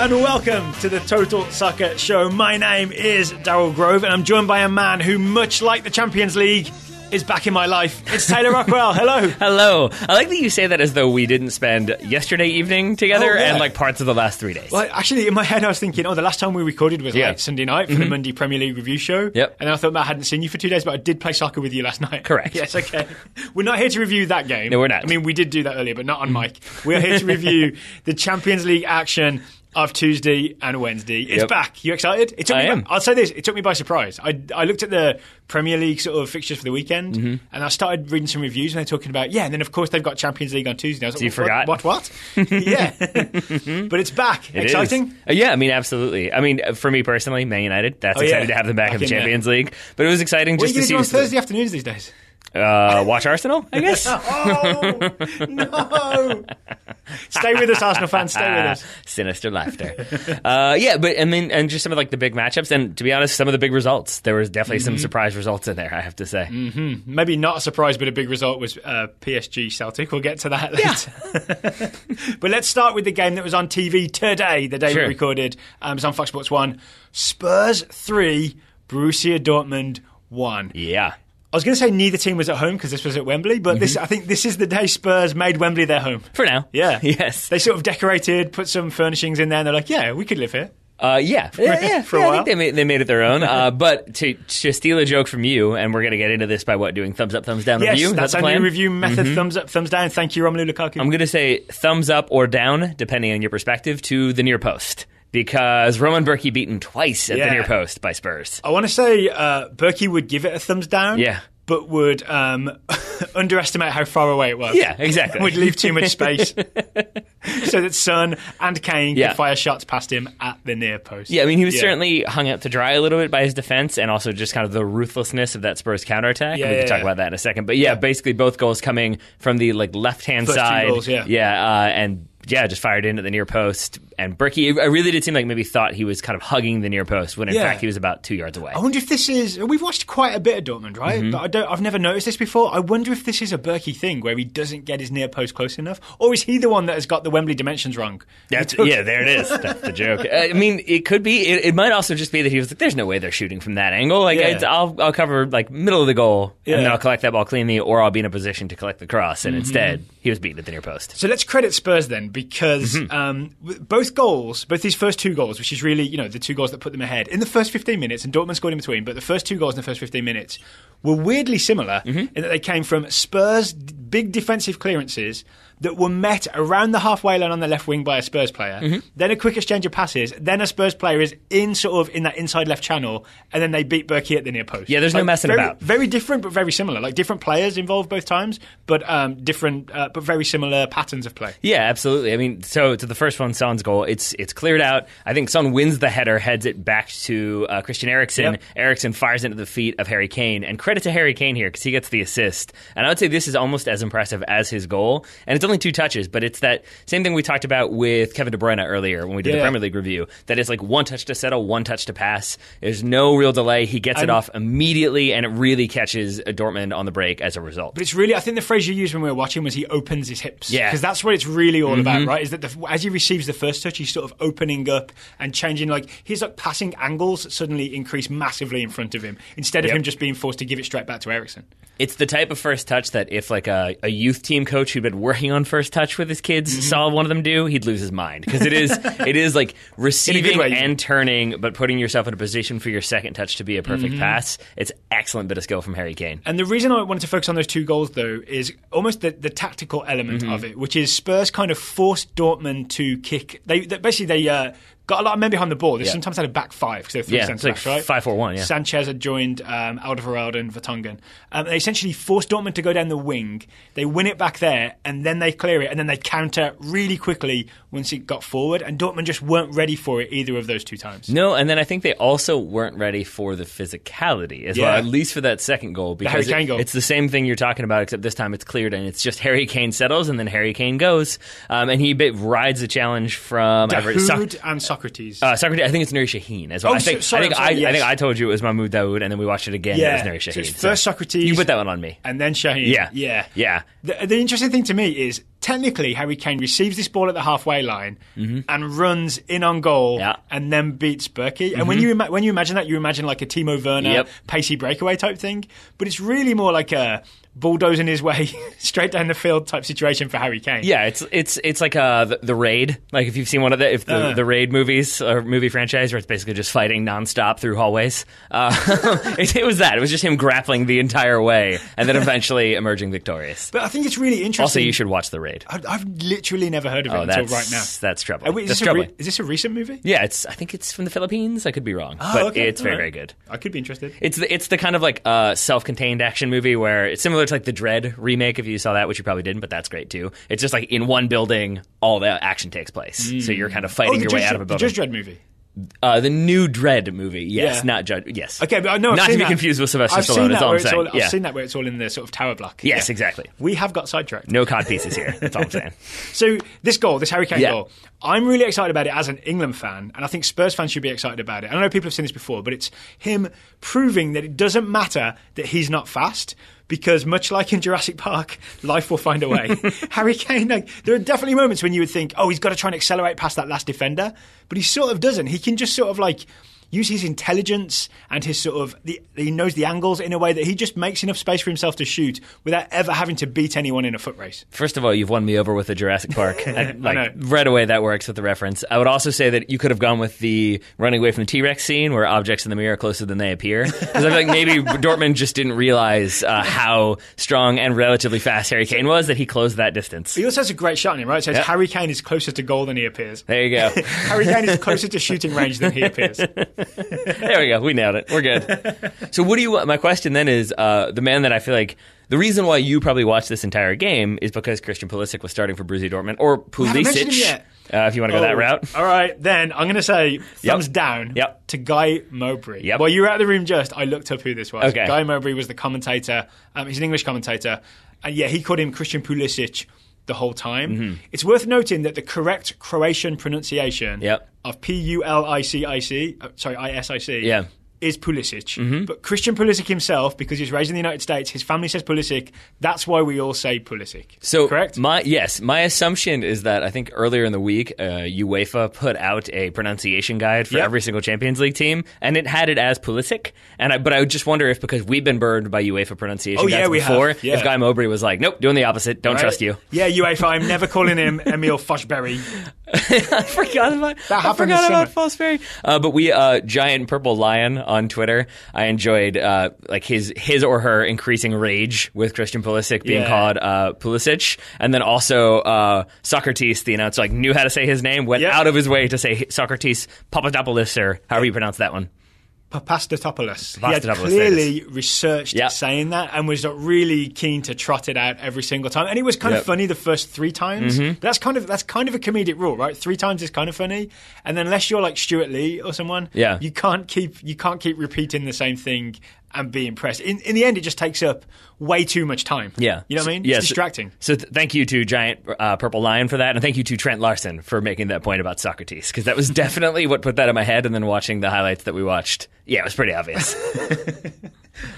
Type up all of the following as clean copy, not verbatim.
and welcome to the Total Soccer Show. My name is Darryl Grove, and I'm joined by a man who, much like the Champions League, is back in my life. It's Taylor Rockwell. Hello. Hello. I like that you say that as though we didn't spend yesterday evening together and like parts of the last 3 days. Well, actually, in my head, I was thinking, the last time we recorded was like Sunday night for the Monday Premier League review show. Yep. And I thought I hadn't seen you for 2 days, but I did play soccer with you last night. Correct. Yes, okay. We're not here to review that game. No, we're not. I mean, we did do that earlier, but not on mic. We're here to review the Champions League action of Tuesday and Wednesday. It's back. You excited? I'll say this. It took me by surprise. I looked at the Premier League sort of fixtures for the weekend, and I started reading some reviews, and they're talking about, and then of course they've got Champions League on Tuesday. I was like, you forgot? What? Yeah. But it's back. Exciting? Yeah, I mean, absolutely. I mean, for me personally, Man United, that's exciting to have them back in the Champions League. But it was exciting just to see. What are you going to do on Thursday afternoons these days? Watch Arsenal, I guess. Oh, no. Stay with us, Arsenal fans. Stay with us. Sinister laughter. But I mean, and just some of like the big matchups, and to be honest, some of the big results. There was definitely some surprise results in there, I have to say. Maybe not a surprise, but a big result was PSG Celtic. We'll get to that later. But let's start with the game that was on TV today, the day we recorded. It was on Fox Sports 1. Spurs 3, Borussia Dortmund 1. Yeah. I was going to say neither team was at home because this was at Wembley, but I think this is the day Spurs made Wembley their home. For now. Yeah. Yes. They sort of decorated, put some furnishings in there, and they're like, we could live here. For a while. I think they made it their own. But to steal a joke from you, and we're going to get into this by doing thumbs up, thumbs down review. Yes, that's our new review method, thumbs up, thumbs down. Thank you, Romelu Lukaku. I'm going to say thumbs up or down, depending on your perspective, to the near post. Because Roman Bürki beaten twice at the near post by Spurs. I want to say Bürki would give it a thumbs down. Yeah. But would underestimate how far away it was. Yeah, exactly. Would leave too much space so that Son and Kane could fire shots past him at the near post. Yeah, I mean, he was certainly hung out to dry a little bit by his defense and also just kind of the ruthlessness of that Spurs counterattack. We can talk about that in a second. But basically both goals coming from the left-hand side. First two goals, and just fired in at the near post. And Bürki, I really did seem like maybe thought he was kind of hugging the near post when in fact he was about 2 yards away. I wonder if this is... We've watched quite a bit of Dortmund, right? But I've never noticed this before. I wonder if this is a Bürki thing where he doesn't get his near post close enough. Or is he the one that has got the Wembley dimensions wrong? There it is. That's the joke. I mean, it could be. It might also just be that he was like, there's no way they're shooting from that angle. I'll cover middle of the goal and then I'll collect that ball cleanly, or I'll be in a position to collect the cross. And instead, he was beaten at the near post. So let's credit Spurs then, because both these first two goals, which is really, the two goals that put them ahead, in the first 15 minutes, and Dortmund scored in between, but the first two goals in the first 15 minutes were weirdly similar in that they came from Spurs' big defensive clearances that were met around the halfway line on the left wing by a Spurs player, then a quick exchange of passes, then a Spurs player is in that inside left channel, and then they beat Bürki at the near post. Yeah, there's no messing about. Very different, but very similar. Like different players involved both times, but different, but very similar patterns of play. Yeah, absolutely. I mean, so to the first one, Son's goal, it's cleared out. I think Son wins the header, heads it back to Christian Eriksen. Eriksen fires into the feet of Harry Kane, and credit to Harry Kane here because he gets the assist. And I would say this is almost as impressive as his goal, and it's only 2 touches, but it's that same thing we talked about with Kevin De Bruyne earlier when we did the Premier League review, that it's like 1 touch to settle, 1 touch to pass. There's no real delay. He gets it off immediately, and it really catches Dortmund on the break as a result. But it's really, I think the phrase you used when we were watching was he opens his hips. Yeah. Because that's what it's really all about, right? Is that as he receives the first touch, he's sort of opening up and changing, his passing angles suddenly increase massively in front of him, instead of him just being forced to give it straight back to Eriksen. It's the type of first touch that if a youth team coach who'd been working on first touch with his kids saw one of them do, he'd lose his mind. Because it is like receiving and turning, but putting yourself in a position for your second touch to be a perfect pass. It's an excellent bit of skill from Harry Kane. And the reason I wanted to focus on those 2 goals, though, is almost the tactical element of it, which is Spurs kind of forced Dortmund to kick. They got a lot of men behind the ball. They sometimes had a back 5 because they were 3 centre-backs, right? 5-4-1, yeah. Sanchez had joined Alderweireld and Vertonghen. They essentially forced Dortmund to go down the wing. They win it back there, and then they clear it, and then they counter really quickly once it got forward, and Dortmund just weren't ready for it either of those 2 times. No, and then I think they also weren't ready for the physicality as well, at least for that second goal. Because the Harry Kane goal. It's the same thing you're talking about, except this time it's cleared, and it's just Harry Kane settles, and then Harry Kane goes. And he rides the challenge from... Dahoud and Socrates. Socrates, I think it's Nuri Sahin as well. I think I told you it was Mahmoud Dahoud, and then we watched it again. Yeah. It was Nuri Sahin. So first Socrates. You put that one on me. And then Sahin. Yeah. The interesting thing to me is technically, Harry Kane receives this ball at the halfway line and runs in on goal and then beats Berkey. And when you imagine that, you imagine like a Timo Werner pacey breakaway type thing. But it's really more like a bulldozing his way straight down the field type situation for Harry Kane. Yeah, it's like the Raid. Like if you've seen one of the Raid movies or movie franchise where it's basically just fighting nonstop through hallways. It was that. It was just him grappling the entire way and then eventually emerging victorious. But I think it's really interesting. Also, you should watch The Raid. I've literally never heard of it until right now. That's troubling. Is this a recent movie? Yeah, I think it's from the Philippines. I could be wrong, but it's very, very good. I could be interested. It's the kind of like self-contained action movie where it's similar to like the Dredd remake, if you saw that, which you probably didn't, but that's great too. It's just like in one building, all the action takes place. So you're kind of fighting your way out of a building. The Judge Dredd movie. The new Dredd movie, yes, not Judge. Yes, okay, but no, not to be confused with Sylvester Stallone. That's all I'm saying. I've seen that where it's all in the sort of tower block. Yes, exactly. We have got sidetracked. No cod pieces here. That's all I'm saying. So this Harry Kane goal, I'm really excited about it as an England fan, and I think Spurs fans should be excited about it. I know people have seen this before, but it's him proving that it doesn't matter that he's not fast. Because much like in Jurassic Park, life will find a way. Harry Kane, there are definitely moments when you would think, he's got to try and accelerate past that last defender. But he sort of doesn't. He can just sort of use his intelligence and his sort of he knows the angles in a way that he just makes enough space for himself to shoot without ever having to beat anyone in a foot race. First of all, you've won me over with the Jurassic Park. Right away that works with the reference. I would also say that you could have gone with the running away from the T-Rex scene where objects in the mirror are closer than they appear. Because I feel like maybe Dortmund just didn't realize how strong and relatively fast Harry Kane was that he closed that distance. He also has a great shot on him, right? So Harry Kane is closer to goal than he appears. There you go. Harry Kane is closer to shooting range than he appears. There we go. We nailed it. We're good. So my question then is, the man that I feel like, the reason why you probably watched this entire game is because Christian Pulisic was starting for Borussia Dortmund, or Pulisic, if you want to go that route. All right, then I'm going to say thumbs down to Guy Mowbray. While you were out of the room I looked up who this was. Okay. Guy Mowbray was the commentator. He's an English commentator. And he called him Christian Pulisic the whole time. Mm-hmm. It's worth noting that the correct Croatian pronunciation of P-U-L-I-C-I-C, I-S-I-C, is Pulisic. Mm-hmm. But Christian Pulisic himself, because he's raised in the United States, his family says Pulisic. That's why we all say Pulisic. So correct? My assumption is that I think earlier in the week, UEFA put out a pronunciation guide for every single Champions League team, and it had it as Pulisic. But I would just wonder if, because we've been burned by UEFA pronunciation guides before, if Guy Mowbray was like, nope, doing the opposite, don't trust you. Yeah, UEFA, I'm never calling him Emil Forsberg. I forgot about Forsberg. But we Giant Purple Lion on Twitter, I enjoyed his or her increasing rage with Christian Pulisic being called Pulisic, and then also Socrates, the announcer, knew how to say his name, went out of his way to say Socrates Papadopoulos, or however you pronounce that one. Papastatopoulos. He had clearly researched saying that and was really keen to trot it out every single time. And it was kind of funny the first 3 times. Mm-hmm. That's kind of a comedic rule, right? 3 times is kind of funny, and then unless you're like Stuart Lee or someone, you can't keep repeating the same thing and be impressed. In the end, it just takes up way too much time. Yeah. You know what I mean? It's distracting. So thank you to Giant Purple Lion for that, and thank you to Trent Larson for making that point about Socrates, because that was definitely what put that in my head, and then watching the highlights that we watched, it was pretty obvious.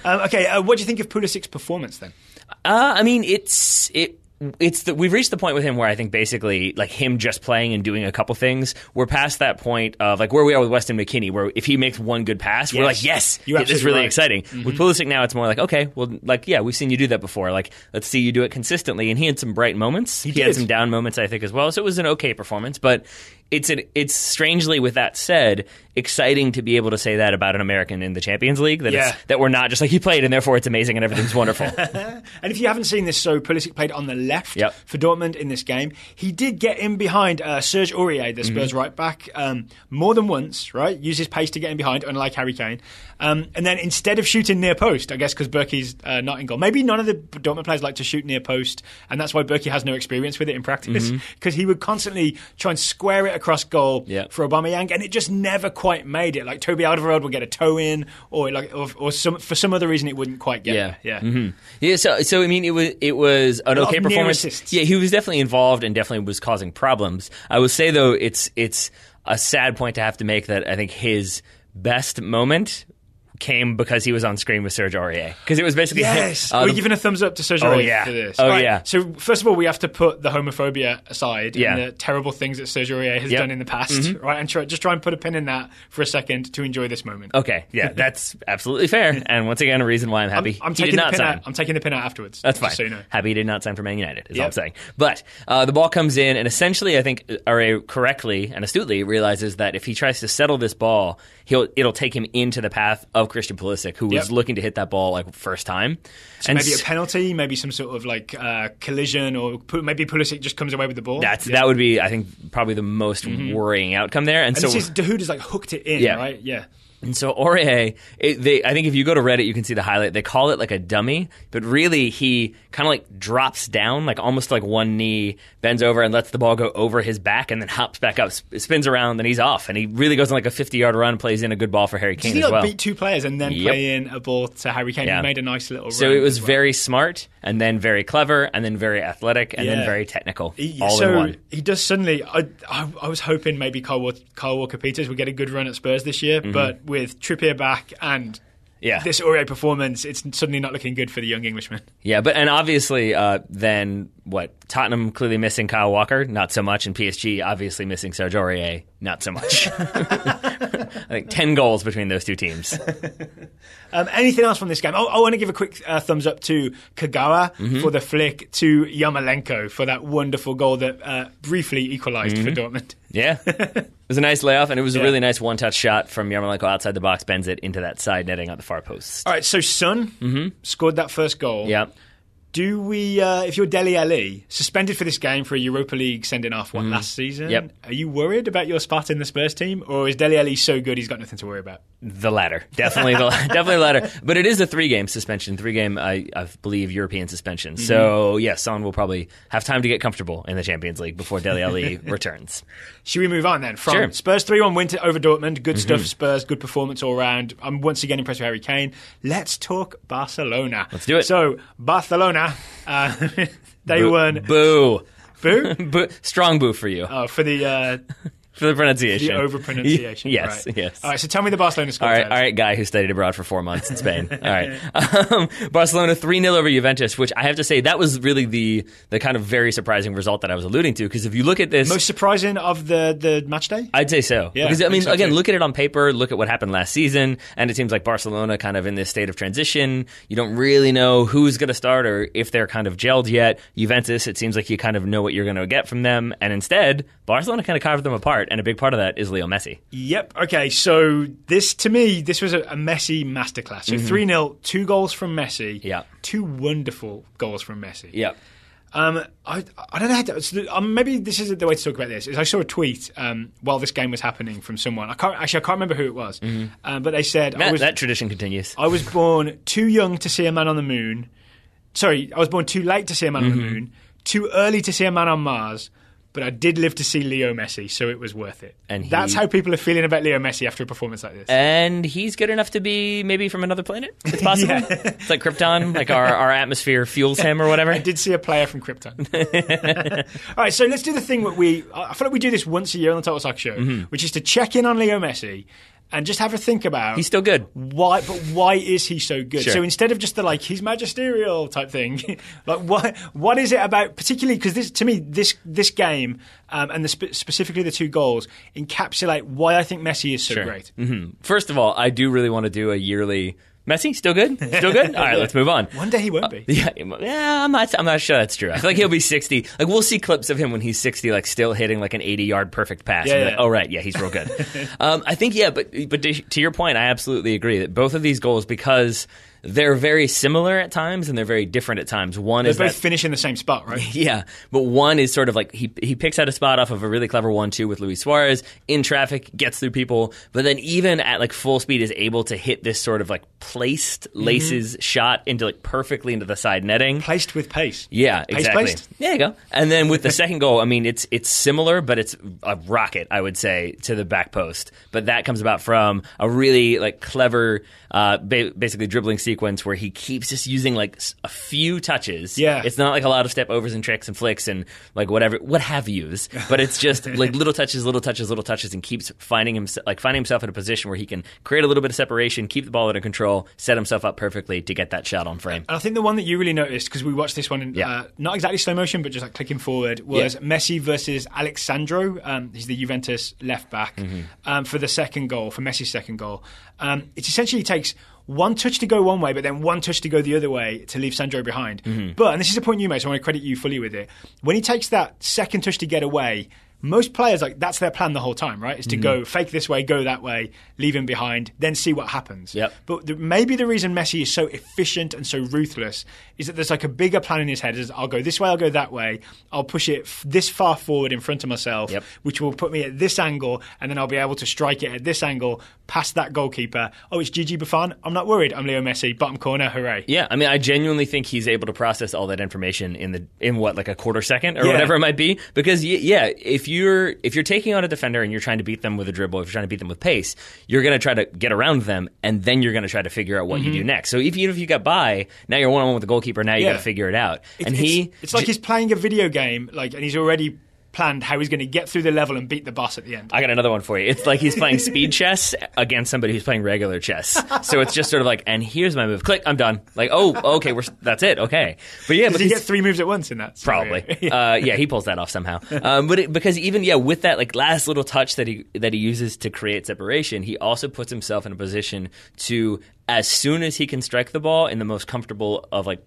What do you think of Pulisic's performance then? We've reached the point with him where I think basically him just playing and doing a couple things, we're past that point of where we are with Weston McKennie, where if he makes one good pass, we're like, yes, it's really exciting. Mm-hmm. With Pulisic now, it's more okay, well, we've seen you do that before. Let's see you do it consistently. And he had some bright moments. He had some down moments, I think, as well. So it was an okay performance, but it's strangely, with that said, exciting to be able to say that about an American in the Champions League, that we're not just he played and therefore it's amazing and everything's wonderful. And if you haven't seen this, so Pulisic played on the left for Dortmund in this game. He did get in behind Serge Aurier, the Spurs right back, more than once, right? Use his pace to get in behind, unlike Harry Kane. And then instead of shooting near post, I guess because Berkey's not in goal, maybe none of the Dortmund players like to shoot near post, and that's why Berkey has no experience with it in practice, because he would constantly try and square it across goal for Aubameyang, and it just never quite made it. Toby Alderweireld would get a toe in, or for some other reason it wouldn't quite get there. So I mean, it was an okay performance. Yeah, he was definitely involved and definitely was causing problems. I will say though, it's a sad point to have to make that I think his best moment came because he was on screen with Serge Aurier. Because it was basically yes. We're giving a thumbs up to Serge Aurier for this. So first of all, we have to put the homophobia aside and the terrible things that Serge Aurier has done in the past, right? And try and put a pin in that for a second to enjoy this moment. Okay, yeah, that's absolutely fair. And once again, a reason why I'm happy I'm he did not sign. I'm taking the pin out afterwards. That's fine. So you know. Happy he did not sign for Man United, is all I'm saying. But the ball comes in, and essentially I think Aurier correctly and astutely realizes that if he tries to settle this ball, it'll take him into the path of Christian Pulisic, who was looking to hit that ball like first time. So and maybe a penalty, maybe some sort of like collision, or maybe Pulisic just comes away with the ball. That would be, I think, probably the most worrying outcome there. And so this is Dahoud has like hooked it in, right? Yeah. And so Aurier, I think if you go to Reddit, you can see the highlight. They call it like a dummy, but really he kind of like drops down, like almost like one knee, bends over and lets the ball go over his back, and then hops back up, spins around, then he's off. And he really goes on like a 50-yard run, plays in a good ball for Harry Kane as well. Did he beat two players and then play in a ball to Harry Kane? He made a nice little run. So it was very smart, and then very clever, and then very athletic, and then very technical, all in one. He does suddenly, I was hoping maybe Kyle Walker-Peters would get a good run at Spurs this year, but with Trippier back and this Aurier performance, it's suddenly not looking good for the young Englishman. Yeah, and obviously then Tottenham clearly missing Kyle Walker, not so much, and PSG obviously missing Serge Aurier, not so much. I think 10 goals between those two teams. Anything else from this game? I want to give a quick thumbs up to Kagawa for the flick, to Yarmolenko for that wonderful goal that briefly equalised for Dortmund. Yeah. It was a nice layoff, and it was a really nice one-touch shot from Yarmolenko outside the box, bends it into that side netting at the far post. All right, so Son scored that first goal. Yeah. Do we, if you're Dele Alli, suspended for this game for a Europa League sending off last season, are you worried about your spot in the Spurs team, or is Dele Alli so good he's got nothing to worry about? The latter, definitely the latter. But it is a 3-game suspension, I believe, European suspension. So Son will probably have time to get comfortable in the Champions League before Dele Alli returns. Should we move on then? From Spurs 3-1 win over Dortmund, good stuff for Spurs, good performance all round. I'm once again impressed with Harry Kane. Let's talk Barcelona. Let's do it. So Barcelona. They won. Boo. Boo? Boo. Strong boo for you. Oh, for the for the pronunciation. The over-pronunciation. Yes, right. yes. All right, so tell me the Barcelona score. All right, guy who studied abroad for 4 months in Spain. All right. Barcelona 3-0 over Juventus, which I have to say, that was really the kind of very surprising result that I was alluding to, because if you look at this... Most surprising of the match day? I'd say so. Yeah, because, I mean, again, look at it on paper, look at what happened last season, and it seems like Barcelona kind of in this state of transition. You don't really know who's going to start or if they're kind of gelled yet. Juventus, it seems like you kind of know what you're going to get from them, and instead, Barcelona kind of carved them apart, and a big part of that is Leo Messi. Yep. Okay, so this was a Messi masterclass. So 3-0, 2 goals from Messi. Yeah. 2 wonderful goals from Messi. Yeah. I don't know how to... maybe this isn't the way to talk about this. I saw a tweet while this game was happening from someone. I can't remember who it was. But they said... that tradition continues. I was born too young to see a man on the moon. Sorry, I was born too late to see a man on the moon. Too early to see a man on Mars. But I did live to see Leo Messi, so it was worth it. And that's how people are feeling about Leo Messi after a performance like this. And he's good enough to be maybe from another planet? It's possible. It's like Krypton, like our atmosphere fuels him or whatever. I did see a player from Krypton. All right, so let's do the thing that I feel like we do this once a year on the Total Soccer Show, which is to check in on Leo Messi and just have a think about... He's still good. Why is he so good? Sure. So instead of just the, he's magisterial type thing, what is it about, particularly, because to me, this game, and specifically the 2 goals, encapsulate why I think Messi is so great. First of all, I do really want to do a yearly... Messi, still good? Still good? All right, let's move on. One day he won't be. I'm not sure that's true. I feel like he'll be 60. Like, we'll see clips of him when he's 60, still hitting an 80-yard perfect pass. Yeah. Oh, right, he's real good. I think, but to your point, I absolutely agree that both of these goals, because they're very similar at times and they're very different at times. They're both finish in the same spot, right? Yeah, but one is sort of he picks out a spot off of a really clever 1-2 with Luis Suarez in traffic, gets through people, but then even at full speed is able to hit this sort of placed laces shot into perfectly into the side netting. Placed with pace. Yeah, exactly. Placed? There you go. And then with the second goal, I mean, it's similar, but it's a rocket, I would say, to the back post. But that comes about from a really clever, basically dribbling sequence sequence where he keeps just using like a few touches. Yeah. It's not like a lot of step overs and tricks and flicks and like what have yous, but it's just like little touches, and keeps finding himself in a position where he can create a little bit of separation, keep the ball under control, set himself up perfectly to get that shot on frame. And I think the one that you really noticed, because we watched this one in not exactly slow motion, but just like clicking forward, was Messi versus Alexandro. He's the Juventus left back for the second goal, for Messi's second goal. It essentially takes one touch to go one way, but then one touch to go the other way to leave Sandro behind. But, and this is a point you made, so I want to credit you fully with it, when he takes that second touch to get away, most players, like, that's their plan the whole time, right? Is to go fake this way, go that way, leave him behind, then see what happens. Yep. But maybe the reason Messi is so efficient and so ruthless is that there's like a bigger plan in his head. Is I'll go this way, I'll go that way, I'll push it this far forward in front of myself, which will put me at this angle, and then I'll be able to strike it at this angle, past that goalkeeper. Oh, it's Gigi Buffon? I'm not worried. I'm Leo Messi. Bottom corner, hooray. Yeah, I mean, I genuinely think he's able to process all that information in what, like a quarter second or whatever it might be. Because, if you're taking on a defender and you're trying to beat them with a dribble, if you're trying to beat them with pace, you're going to try to get around them, and then you're going to try to figure out what you do next. So even if you got by, now you're one-on-one with the goalkeeper, now you got to figure it out. It's like he's playing a video game, like, and he's already planned how he's going to get through the level and beat the boss at the end. I got another one for you. It's like he's playing speed chess against somebody who's playing regular chess. So it's just sort of like, and here's my move. Click, I'm done. Like, oh, okay, that's it. Okay. But Does he get 3 moves at once in that scenario? Probably. He pulls that off somehow. Because even with that like last little touch that he uses to create separation, he also puts himself in a position to, as soon as he can strike the ball in the most comfortable of like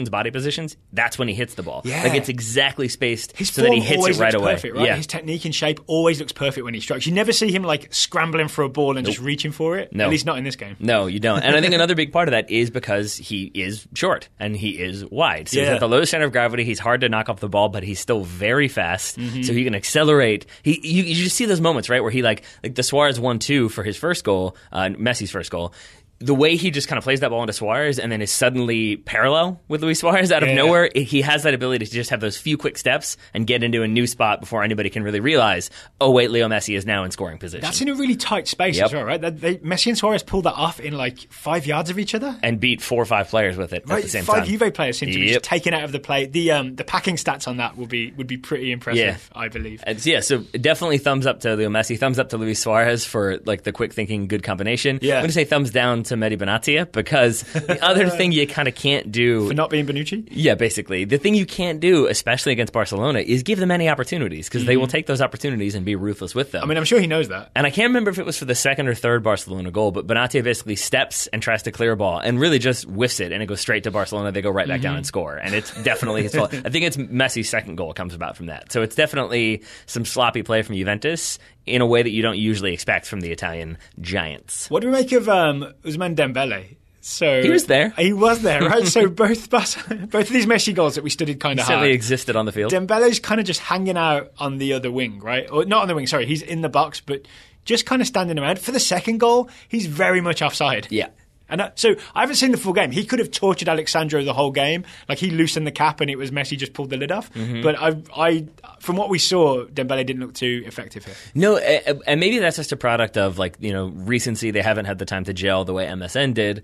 body positions, that's when he hits the ball. Yeah. Like it's exactly spaced so that he hits it right away. Perfect, right? Yeah. His technique and shape always looks perfect when he strikes. You never see him like scrambling for a ball and just reaching for it. No. At least not in this game. No, you don't. And I think another big part of that is because he is short and he is wide. So he's at the low center of gravity. He's hard to knock off the ball, but he's still very fast. So he can accelerate. You just see those moments, right, where he like the Suarez 1-2 for his first goal, Messi's first goal. The way he just kind of plays that ball into Suarez and then is suddenly parallel with Luis Suarez out of nowhere, he has that ability to just have those few quick steps and get into a new spot before anybody can really realize, oh, wait, Leo Messi is now in scoring position. That's in a really tight space as well, right? Messi and Suarez pulled that off in like 5 yards of each other. And beat 4 or 5 players with it at the same time. 5 Juve players seem to be just taken out of the play. The packing stats on that would be pretty impressive, I believe. And so definitely thumbs up to Leo Messi, thumbs up to Luis Suarez for like the quick thinking, good combination. Yeah. I'm going to say thumbs down to Mehdi Benatia, because the other thing you kind of can't do... For not being Bonucci? Yeah, basically. The thing you can't do, especially against Barcelona, is give them any opportunities, because they will take those opportunities and be ruthless with them. I mean, I'm sure he knows that. And I can't remember if it was for the second or third Barcelona goal, but Benatia basically steps and tries to clear a ball and really just whiffs it, and it goes straight to Barcelona. They go right back down and score. And it's definitely his fault. I think it's Messi's second goal comes about from that. So it's definitely some sloppy play from Juventus in a way that you don't usually expect from the Italian giants. What do we make of Ousmane Dembele? So he was there. He was there, right? So both of these Messi goals that we studied kind of hard certainly existed on the field. Dembele's kind of just hanging out on the other wing, right? Or not on the wing, sorry. He's in the box, but just kind of standing around. For the second goal, he's very much offside. Yeah. And so I haven't seen the full game. He could have tortured Alexandro the whole game. Like he loosened the cap and it was Messi just pulled the lid off. But I from what we saw, Dembele didn't look too effective here. No, and maybe that's just a product of like, recency. They haven't had the time to gel the way MSN did.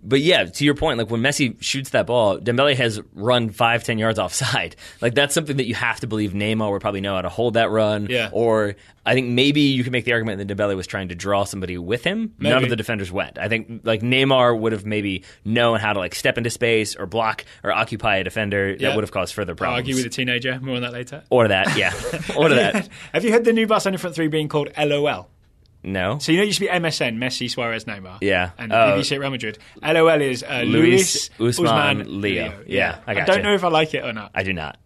But yeah, to your point, like when Messi shoots that ball, Dembele has run 5-10 yards offside. Like that's something that you have to believe Neymar would probably know how to hold that run. Yeah. Or I think maybe you could make the argument that Dembele was trying to draw somebody with him. Maybe. None of the defenders went. I think like Neymar would have maybe known how to like step into space or block or occupy a defender that would have caused further problems. Argue with a teenager. More on that later. Or that, yeah. Or that. Have you heard the new Barcelona front three being called LOL? No. So it used to be MSN, Messi, Suarez, Neymar. Yeah. And BBC at Real Madrid. LOL is Luis, Ousmane, Leo. Yeah, I don't know if I like it or not. I do not.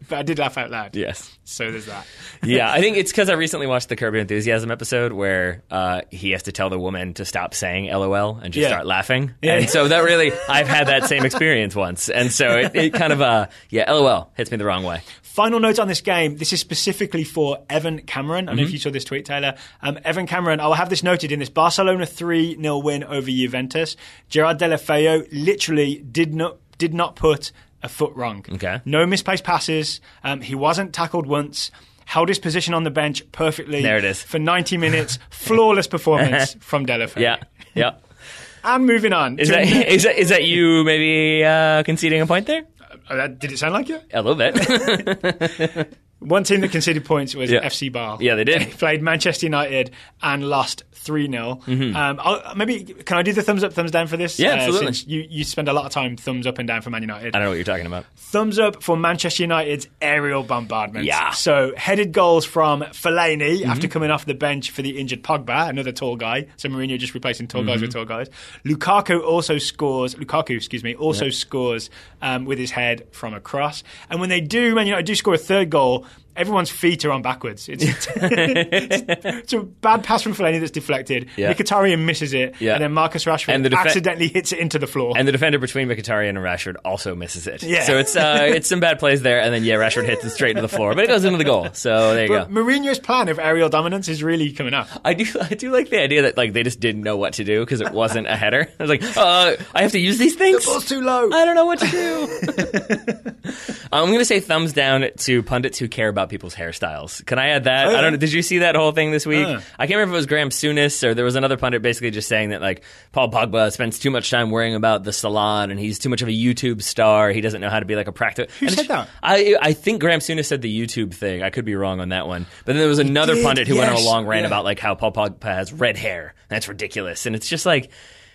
But I did laugh out loud. Yes. So there's that. Yeah, I think it's because I recently watched the Curb Your Enthusiasm episode where he has to tell the woman to stop saying LOL and just start laughing. Yeah. And so that really, I've had that same experience once. And so it kind of, LOL hits me the wrong way. Final note on this game. This is specifically for Evan Cameron. I don't know if you saw this tweet, Taylor. Evan Cameron, I will have this noted in this Barcelona 3-0 win over Juventus. Gerard Deulofeu literally did not put a foot wrong. Okay. No misplaced passes. He wasn't tackled once. Held his position on the bench perfectly. There it is. For 90 minutes. Flawless performance from Deulofeu. Yeah. And moving on. Is that you maybe conceding a point there? Did it sound like it? A little bit. One team that conceded points was FC Basel. Yeah, they did. They played Manchester United and lost 3-0. Maybe can I do the thumbs up, thumbs down for this? Yeah, absolutely. Since you spend a lot of time thumbs up and down for Man United. I don't know what you're talking about. Thumbs up for Manchester United's aerial bombardment. Yeah. So headed goals from Fellaini after coming off the bench for the injured Pogba, another tall guy. So Mourinho just replacing tall guys with tall guys. Lukaku also scores with his head from a cross. And when Man United do score a third goal, everyone's feet are on backwards. It's a bad pass from Fellaini that's deflected. Yeah. Mkhitaryan misses it, and then Marcus Rashford accidentally hits it into the floor. And the defender between Mkhitaryan and Rashford also misses it. Yeah. So it's some bad plays there, and then Rashford hits it straight to the floor, but it goes into the goal. So there you go. Mourinho's plan of aerial dominance is really coming up. I do like the idea that they just didn't know what to do because it wasn't a header. I was like, I have to use these things. The ball's too low. I don't know what to do. I'm going to say thumbs down to pundits who care about people's hairstyles. Can I add that? I don't know. Did you see that whole thing this week? I can't remember if it was Graham Souness or there was another pundit basically just saying that Paul Pogba spends too much time worrying about the salon and he's too much of a YouTube star. He doesn't know how to be a practical. Who said that? I think Graham Souness said the YouTube thing. I could be wrong on that one. But then there was another pundit who went on a long rant about how Paul Pogba has red hair. That's ridiculous. And it's just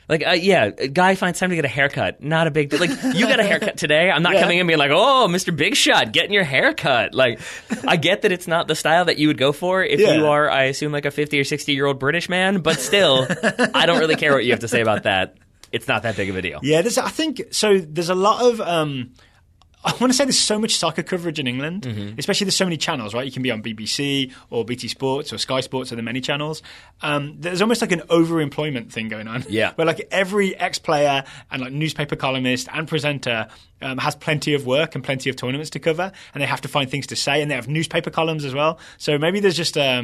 a guy finds time to get a haircut. Not a big deal. You got a haircut today. I'm not coming in and being oh, Mr. Big Shot, getting your haircut. I get that it's not the style that you would go for if you are, I assume, a 50 or 60-year-old British man. But still, I don't really care what you have to say about that. It's not that big of a deal. Yeah, there's a lot of... I want to say there's so much soccer coverage in England, especially there's so many channels, right? You can be on BBC or BT Sports or Sky Sports or the many channels. There's almost an overemployment thing going on. Yeah. Where every ex-player and newspaper columnist and presenter has plenty of work and plenty of tournaments to cover, and they have to find things to say, and they have newspaper columns as well. So maybe there's just a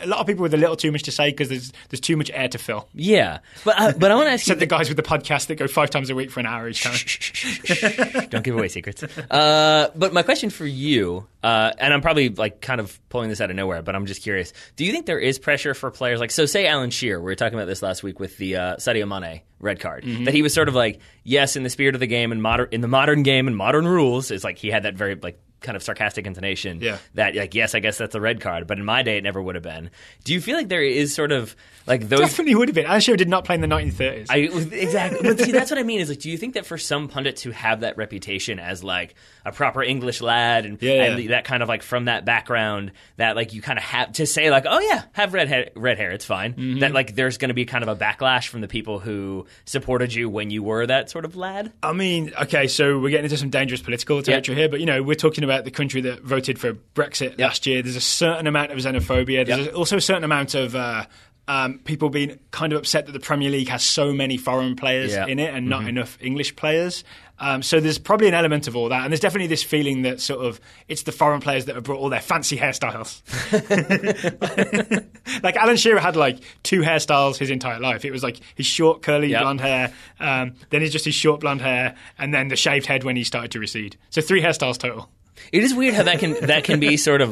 lot of people with a little too much to say because there's too much air to fill. Yeah, but I want to ask you... Except the guys with the podcast that go 5 times a week for an hour each time. Don't give away secrets. But my question for you, and I'm probably kind of pulling this out of nowhere, but I'm just curious. Do you think there is pressure for players so say Alan Shearer, we were talking about this last week with the Sadio Mane red card, that he was sort of yes, in the spirit of the game and in the modern game and modern rules, it's he had that very kind of sarcastic intonation that yes, I guess that's a red card, but in my day it never would have been. Do you feel there is sort of those... Definitely would have been. Alan Shearer did not play in the 1930s. Exactly. But see, that's what I mean is do you think that for some pundits who have that reputation as a proper English lad and that kind of from that background that you kind of have to say oh yeah, have red hair, it's fine, that there's going to be kind of a backlash from the people who supported you when you were that sort of lad? I mean, okay, so we're getting into some dangerous political territory here, but we're talking about the country that voted for Brexit last year. There's a certain amount of xenophobia. There's also a certain amount of people being kind of upset that the Premier League has so many foreign players in it and not enough English players. So there's probably an element of all that. And there's definitely this feeling that sort of it's the foreign players that have brought all their fancy hairstyles. Alan Shearer had 2 hairstyles his entire life. It was his short curly blonde hair, then it's just his short blonde hair, and then the shaved head when he started to recede. So 3 hairstyles total. It is weird how that can be sort of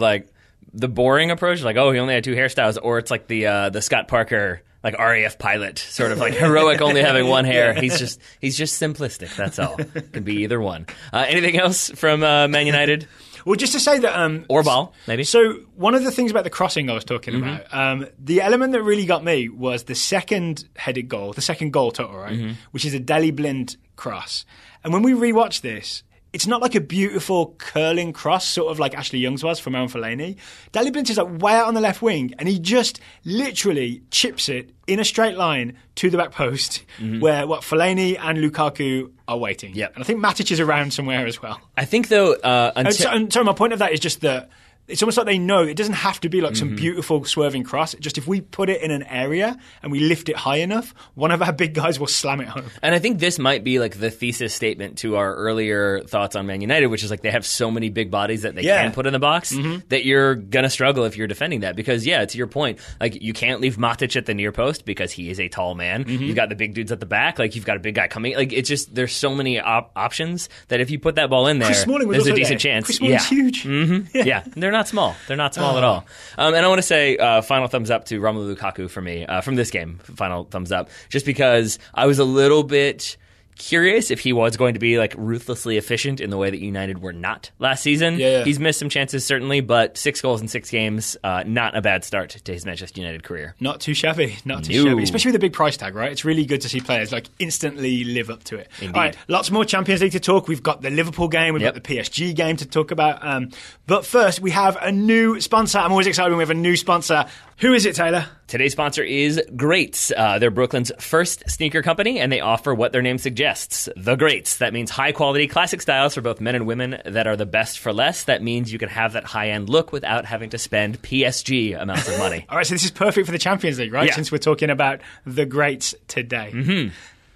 the boring approach, he only had 2 hairstyles, or it's the Scott Parker RAF pilot sort of heroic, only having one hair. He's just simplistic. That's all. Can be either one. Anything else from Man United? Well, just to say that... or ball, maybe. So one of the things about the crossing I was talking about, the element that really got me was the second headed goal, the second goal total, right? Which is a Daley Blind cross. And when we rewatch this, it's not a beautiful curling cross, sort of like Ashley Young's was from Aaron Fellaini. Daley Blind is way out on the left wing, and he just literally chips it in a straight line to the back post, where Fellaini and Lukaku are waiting. Yep. And I think Matic is around somewhere as well. I think though, so my point of that is just that it's almost they know it doesn't have to be some beautiful swerving cross. Just if we put it in an area and we lift it high enough, one of our big guys will slam it home. And I think this might be the thesis statement to our earlier thoughts on Man United, which is they have so many big bodies that they can put in the box that you're going to struggle if you're defending that. Because, to your point, you can't leave Matic at the near post because he is a tall man. You've got the big dudes at the back. You've got a big guy coming. It's just there's so many options that if you put that ball in there, there's a decent chance. Chris Smalling's huge. Yeah, they're not small. They're not small at all. And I want to say final thumbs up to Romelu Lukaku for me from this game. Final thumbs up. Just because I was a little bit curious if he was going to be like ruthlessly efficient in the way that United were not last season. Yeah. He's missed some chances, certainly, but 6 goals in 6 games, not a bad start to his Manchester United career. Not too shabby. Not too shabby. Especially with a big price tag, right? It's really good to see players like instantly live up to it. Indeed. All right, lots more Champions League to talk. We've got the Liverpool game. We've got the PSG game to talk about. But first, we have a new sponsor. I'm always excited when we have a new sponsor. Who is it, Taylor? Today's sponsor is Greats. They're Brooklyn's first sneaker company, and they offer what their name suggests, the Greats. That means high-quality classic styles for both men and women that are the best for less. That means you can have that high-end look without having to spend PSG amounts of money. All right, so this is perfect for the Champions League, right? Yeah. Since we're talking about the Greats today. Mm-hmm.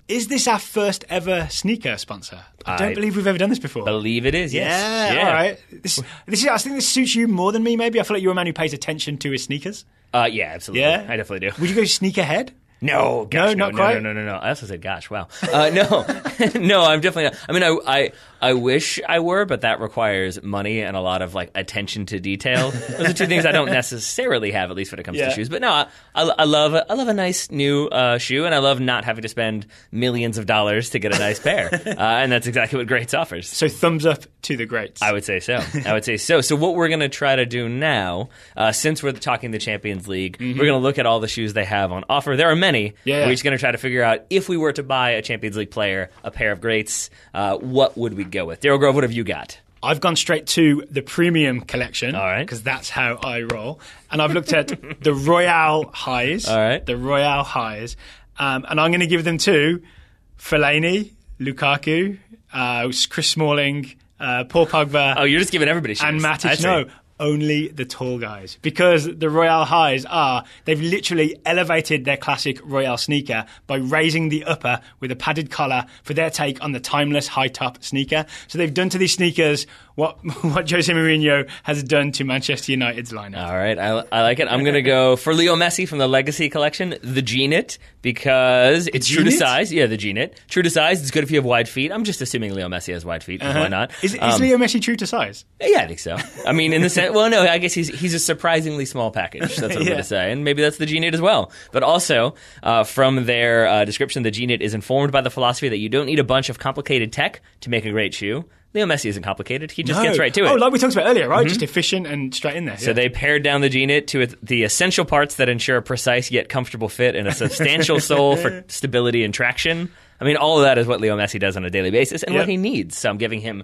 Is this our first ever sneaker sponsor? I don't believe we've ever done this before. Believe it is, yes. Yeah. All right. This is. I think this suits you more than me, maybe. I feel like you're a man who pays attention to his sneakers. Yeah, absolutely. Yeah? I definitely do. Would you go sneakerhead? No, gosh, not quite? No. I also said, gosh, wow. No, no, I'm definitely not. I mean, I wish I were, but that requires money and a lot of like attention to detail. Those are two things I don't necessarily have, at least when it comes to shoes. But no, I love a nice new shoe, and I love not having to spend millions of dollars to get a nice pair. And that's exactly what Greats offers. So thumbs up to the Greats. I would say so. So what we're going to try to do now, since we're talking the Champions League, we're going to look at all the shoes they have on offer. There are many. We're just going to try to figure out if we were to buy a Champions League player a pair of Greats, what would we go with? Daryl Grove, what have you got? I've gone straight to the premium collection. All right. Because that's how I roll. And I've looked at the Royale Highs. All right. The Royale Highs. And I'm going to give them to Fellaini, Lukaku, Chris Smalling, Paul Pogba. Oh, you're just giving everybody shoes. And Matic. No, only the tall guys. Because the Royale Highs they've literally elevated their classic Royale sneaker by raising the upper with a padded collar for their take on the timeless high-top sneaker. So they've done to these sneakers what Jose Mourinho has done to Manchester United's lineup. All right, I like it. I'm going to go for Leo Messi from the Legacy Collection, the G-Knit, because it's true to size. Yeah, the G-Knit. True to size. It's good if you have wide feet. I'm just assuming Leo Messi has wide feet. Why not? Is Leo Messi true to size? Yeah, I think so. I mean, in the sense, well, no, I guess he's a surprisingly small package. That's what I'm going to say. And maybe that's the G-Knit as well. But also, from their description, the G-Knit is informed by the philosophy that you don't need a bunch of complicated tech to make a great shoe. Leo Messi isn't complicated. He just gets right to it. Oh, like we talked about earlier, right? Just efficient and straight in there. So they pared down the G-Knit to the essential parts that ensure a precise yet comfortable fit and a substantial sole for stability and traction. I mean, all of that is what Leo Messi does on a daily basis and what he needs. So I'm giving him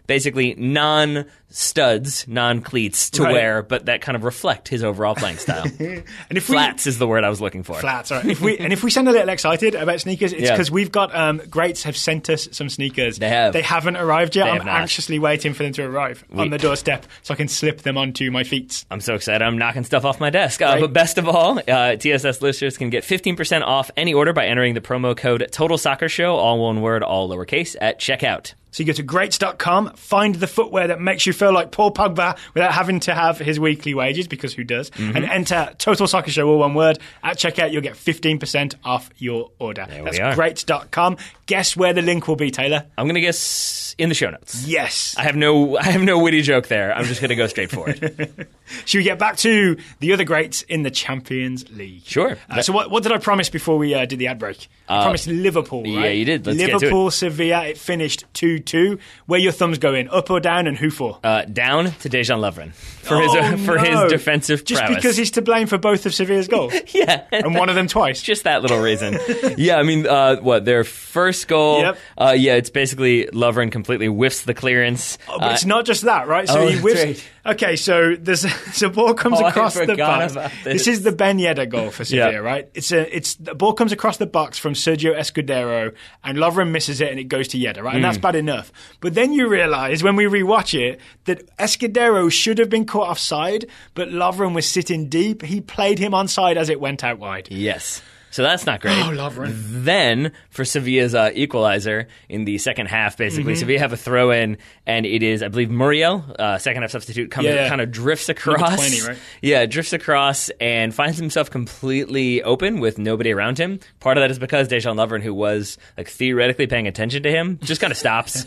basically non-studs, non-cleats to wear, but that kind of reflect his overall playing style. And if flats is the word I was looking for. Flats, all right. If we sound a little excited about sneakers, it's because we've got Greats have sent us some sneakers. They have. They haven't arrived yet. I'm anxiously waiting for them to arrive on the doorstep so I can slip them onto my feet. I'm so excited. I'm knocking stuff off my desk. But best of all, TSS listeners can get 15% off any order by entering the promo code Total Soccer Show, all one word, all lowercase, at checkout. So you go to greats.com, find the footwear that makes you feel like Paul Pogba without having to have his weekly wages, because who does? And enter Total Soccer Show, all one word. At checkout, you'll get 15% off your order. That's greats.com. Guess where the link will be, Taylor? I'm going to guess in the show notes. Yes. I have no witty joke there. I'm just going to go straight for it. Should we get back to the other greats in the Champions League? Sure. So what did I promise before we did the ad break? I promised Liverpool, right? Yeah, you did. Let's Liverpool, get to it. Sevilla, it finished 2-2. Where your thumbs going, up or down, and who for? Down to Dejan Lovren for his defensive just prowess. Because he's to blame for both of Sevilla's goals? Yeah. And one of them twice? Just that little reason. Yeah, I mean, their first goal, it's basically Lovren completely whiffs the clearance. Oh, but it's not just that, right? So he whiffs... Right. Okay, so the ball comes across the box. This is the Ben Yedder goal for Sevilla, right? It's the ball comes across the box from Sergio Escudero, and Lovren misses it, and it goes to Yedder, right? And that's bad enough. But then you realise when we rewatch it that Escudero should have been caught offside, but Lovren was sitting deep. He played him onside as it went out wide. Yes. So that's not great. Oh, Lovren. Then, for Sevilla's equalizer in the second half, basically, Sevilla have a throw-in, and it is, I believe, Muriel, second half substitute, kind of drifts across. 20, right? Yeah, drifts across and finds himself completely open with nobody around him. Part of that is because Dejan Lovren, who was like theoretically paying attention to him, just kind of stops,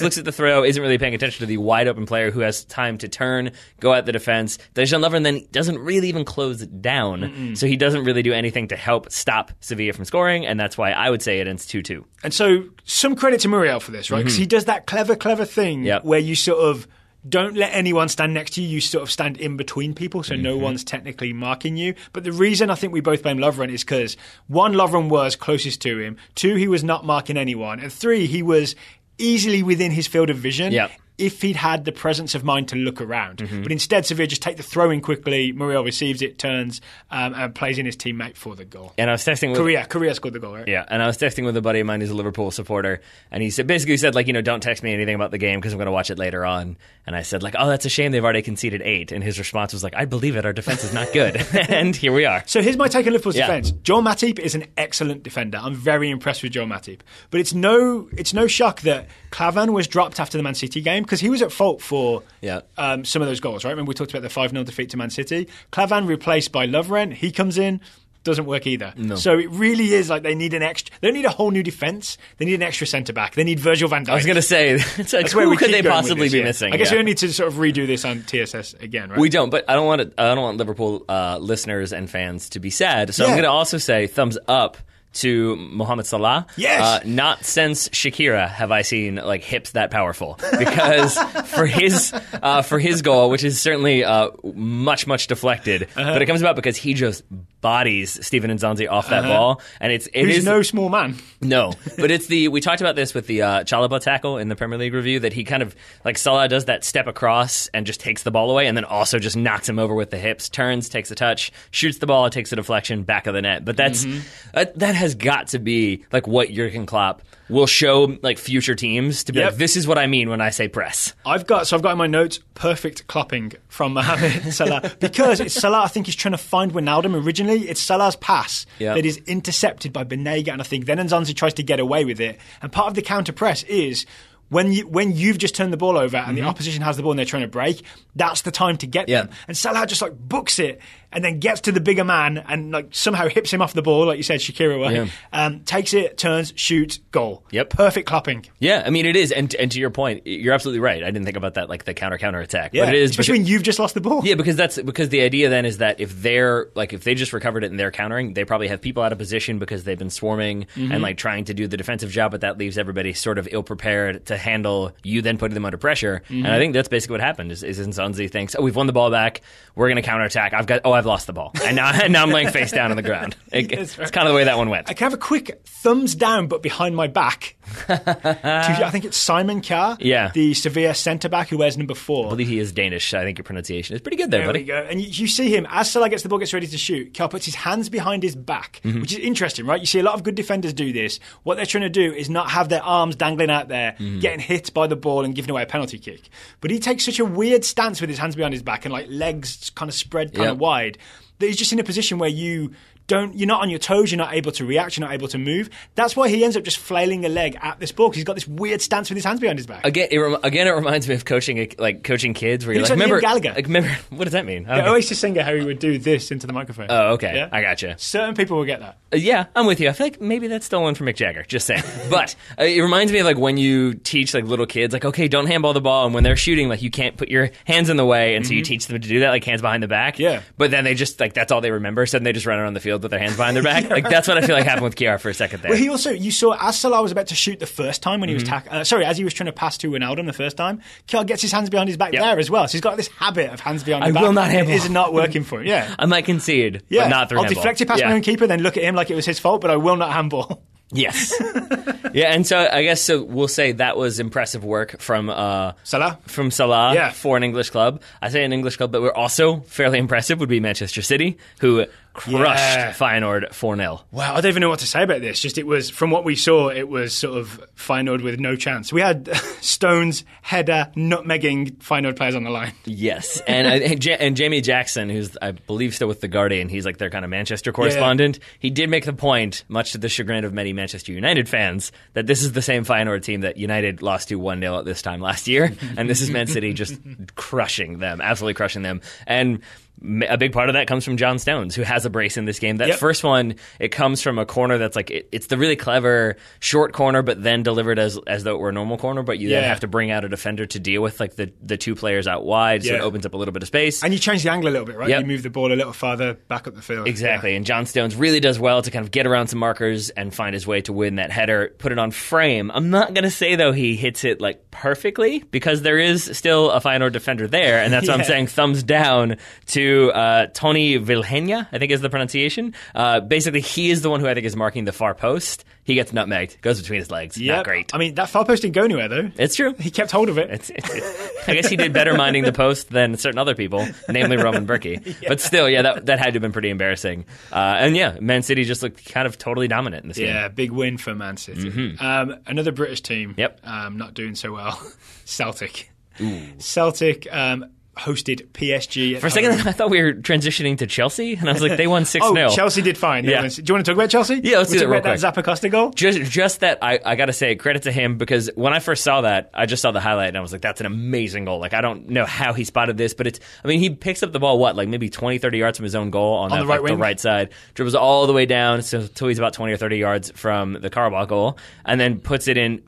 looks at the throw, isn't really paying attention to the wide open player who has time to turn, go at the defense. Dejan Lovren then doesn't really even close it down, so he doesn't really do anything to help stop Sevilla from scoring, and that's why I would say it ends 2-2. And so, some credit to Muriel for this, right? Because he does that clever thing where you sort of don't let anyone stand next to you. You sort of stand in between people, so no one's technically marking you. But the reason I think we both blame Lovren is because, one, Lovren was closest to him. Two, he was not marking anyone. And three, he was easily within his field of vision. Yep. If he'd had the presence of mind to look around. But instead, Sevilla just take the throw in quickly. Muriel receives it, turns, and plays in his teammate for the goal. And I was texting with Korea scored the goal, right? Yeah, and I was texting with a buddy of mine who's a Liverpool supporter, and he basically said, like, don't text me anything about the game because I'm going to watch it later on. And I said, like, oh, that's a shame they've already conceded 8. And his response was like, I believe it, our defense is not good. And here we are. So here's my take on Liverpool's defense. Joel Matip is an excellent defender. I'm very impressed with Joel Matip. But it's no shock that Klavan was dropped after the Man City game because he was at fault for some of those goals, right? Remember we talked about the 5-0 defeat to Man City? Klavan replaced by Lovren. He comes in, doesn't work either. No. So it really is like they need an extra. They don't need a whole new defence. They need an extra centre back. They need Virgil van Dijk. I was going to say, it's like, who could they possibly be missing? I guess we don't need to sort of redo this on TSS again, right? We don't, but I don't want Liverpool listeners and fans to be sad. So I'm going to also say thumbs up to Mohamed Salah. Yes. Not since Shakira have I seen like hips that powerful, because for his goal, which is certainly much deflected, but it comes about because he just bodies Steven Nzonzi off that ball, and it is no small man. No, but we talked about this with the Chalobah tackle in the Premier League review, that he kind of like Salah does that step across and just takes the ball away, and then also just knocks him over with the hips, turns, takes a touch, shoots the ball, takes a deflection, back of the net. But that has got to be like what Jurgen Klopp will show like future teams to be like, this is what I mean when I say press. I've got in my notes perfect clopping from Mohamed Salah, because it's Salah. I think he's trying to find Wijnaldum originally. It's Salah's pass that is intercepted by Banega, and I think then Nzonzi tries to get away with it. And part of the counter press is when you've just turned the ball over and the opposition has the ball and they're trying to break, that's the time to get them. And Salah just like books it and then gets to the bigger man and like somehow hips him off the ball, like you said, Shakira way. Takes it, turns, shoots, goal. Yep. Perfect clapping. Yeah, I mean it is, and to your point, you're absolutely right. I didn't think about that, like the counter attack. Yeah, but it is especially when you've just lost the ball. Yeah, because the idea then is that if they just recovered it and they're countering, they probably have people out of position because they've been swarming and like trying to do the defensive job, but that leaves everybody sort of ill prepared to handle you then putting them under pressure. And I think that's basically what happened. Is Nzonzi thinks, oh, we've won the ball back, we're going to counterattack. I've lost the ball, and now I'm laying face down on the ground. It's kind of the way that one went. I can have a quick thumbs down, but behind my back. I think it's Simon Kjær, the Sevilla centre back who wears number 4. I believe he is Danish. I think your pronunciation is pretty good there, buddy. There we go. And you see him as Salah gets the ball, gets ready to shoot. Kjær puts his hands behind his back, which is interesting, right? You see a lot of good defenders do this. What they're trying to do is not have their arms dangling out there, getting hit by the ball and giving away a penalty kick. But he takes such a weird stance with his hands behind his back and like legs kind of spread kind of wide, that he's just in a position where you're not on your toes, you're not able to react, you're not able to move. That's why he ends up just flailing a leg at this ball, because he's got this weird stance with his hands behind his back. Again, it reminds me of coaching kids, where you're like, remember, what does that mean? The Oasis singer, how he would do this into the microphone. Oh, okay. Yeah? I gotcha. Certain people will get that. Yeah, I'm with you. I feel like maybe that's stolen from Mick Jagger, just saying. But it reminds me of like when you teach like little kids, like, okay, don't handball the ball, and when they're shooting, like you can't put your hands in the way, and so you teach them to do that, like hands behind the back. Yeah. But then they just, like, that's all they remember, so then they just run around the field with their hands behind their back. Like that's what I feel like happened with Kjær for a second there. Well, you saw as Salah was about to shoot the first time when he was as he was trying to pass to Wijnaldum the first time, Kjær gets his hands behind his back there as well. So he's got this habit of hands behind his back. I will not handball. It is not working for him. Yeah, I might concede, but not through I'll handball. deflect it past my own keeper, then look at him like it was his fault, but I will not handball. Yes. Yeah, and so I guess we'll say that was impressive work from Salah for an English club. I say an English club, but we're also fairly impressive would be Manchester City, who crushed Feyenoord 4-0. Wow, I don't even know what to say about this. Just it was, from what we saw, it was sort of Feyenoord with no chance. We had Stones, header, nutmegging Feyenoord players on the line. Yes, and Jamie Jackson, who's I believe still with The Guardian, he's like their kind of Manchester correspondent. He did make the point, much to the chagrin of many Manchester United fans, that this is the same Feyenoord team that United lost to 1-0 at this time last year, and this is Man City just crushing them, absolutely crushing them. And a big part of that comes from John Stones, who has a brace in this game. That first one, it comes from a corner that's like, it's the really clever short corner, but then delivered as though it were a normal corner, but you then have to bring out a defender to deal with like the two players out wide, so it opens up a little bit of space. And you change the angle a little bit, right? You move the ball a little farther back up the field. Exactly, and John Stones really does well to kind of get around some markers and find his way to win that header, put it on frame. I'm not going to say, though, he hits it like perfectly, because there is still a Feyenoord defender there, and that's why I'm saying thumbs down to Tony Vilhena, I think is the pronunciation. Basically, he is the one who I think is marking the far post. He gets nutmegged, goes between his legs. Not great. I mean, that far post didn't go anywhere, though. It's true. He kept hold of it. I guess he did better minding the post than certain other people, namely Roman Berkey. But still, that had to have been pretty embarrassing. And Man City just looked kind of totally dominant in this game. Yeah, big win for Man City. Another British team not doing so well. Celtic. Ooh. Celtic hosted PSG. For a second, I thought we were transitioning to Chelsea, and I was like, they won 6-0. Oh, Chelsea did fine. Do you want to talk about Chelsea? Yeah, let's do that real quick. That Zappacosta goal? Just that, I got to say, credit to him, because when I first saw that, I just saw the highlight, and I was like, that's an amazing goal. Like, I don't know how he spotted this, but he picks up the ball, maybe 20, 30 yards from his own goal on the right side, dribbles all the way down until he's about 20 or 30 yards from the Carabao goal, and then puts it in,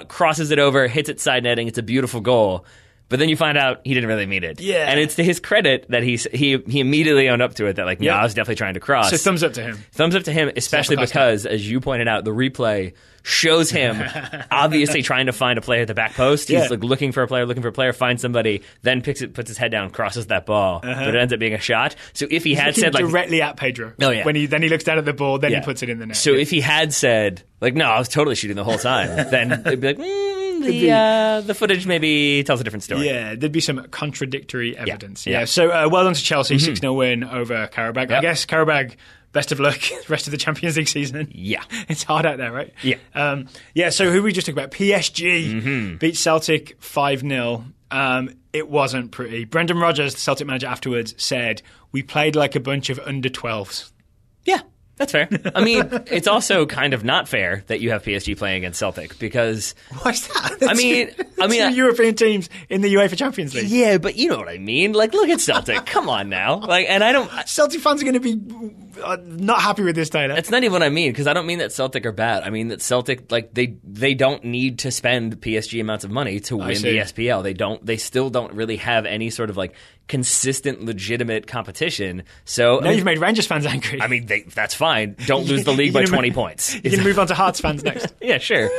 crosses it over, hits it side netting. It's a beautiful goal. But then you find out he didn't really mean it. Yeah. And it's to his credit that he immediately owned up to it, that I was definitely trying to cross. So thumbs up to him. Thumbs up to him, especially because, as you pointed out, the replay shows him obviously trying to find a player at the back post. He's looking for a player, finds somebody, then puts his head down, crosses that ball, but it ends up being a shot. So if he had said directly at Pedro. Oh yeah. When he looks down at the ball, then he puts it in the net. So if he had said no, I was totally shooting the whole time, then it'd be like, the footage maybe tells a different story. Yeah, there'd be some contradictory evidence. Yeah. So well done to Chelsea, 6-0 win over Karabag. I guess Karabag, best of luck the rest of the Champions League season. Yeah. It's hard out there, right? Yeah. So who we just talked about? PSG beat Celtic 5-0. It wasn't pretty. Brendan Rodgers, the Celtic manager, afterwards said, we played like a bunch of under-12s. Yeah. That's fair. I mean, it's also kind of not fair that you have PSG playing against Celtic, because what's that? Two European teams in the UEFA Champions League. Yeah, but you know what I mean. Like, look at Celtic. Come on now. And I don't. Celtic fans are going to be not happy with this, Taylor. That's not even what I mean, because I don't mean that Celtic are bad. I mean that Celtic, they don't need to spend PSG amounts of money to win the SPL. They still don't really have any sort of consistent, legitimate competition. So now you've made Rangers fans angry. I mean, that's fine. Don't lose the league by 20 points. You can move on to Hearts fans next. Yeah, sure.